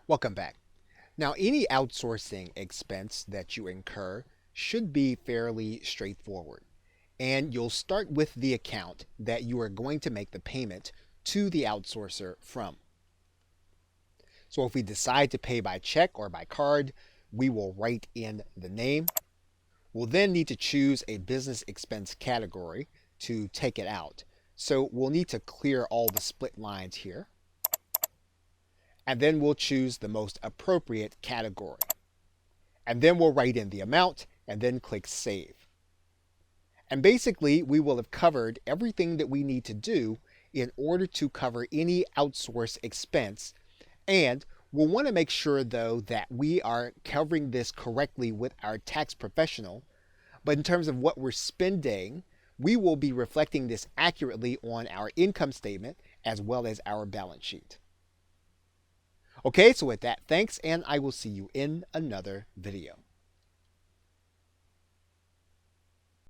Welcome back. Now, any outsourcing expense that you incur should be fairly straightforward. And you'll start with the account that you are going to make the payment to the outsourcer from. So if we decide to pay by check or by card, we will write in the name. We'll then need to choose a business expense category to take it out. So we'll need to clear all the split lines here. And then we'll choose the most appropriate category. And then we'll write in the amount and then click Save. And basically, we will have covered everything that we need to do in order to cover any outsource expense. And we'll want to make sure, though, that we are covering this correctly with our tax professional. But in terms of what we're spending, we will be reflecting this accurately on our income statement as well as our balance sheet. Okay, so with that, thanks, and I will see you in another video.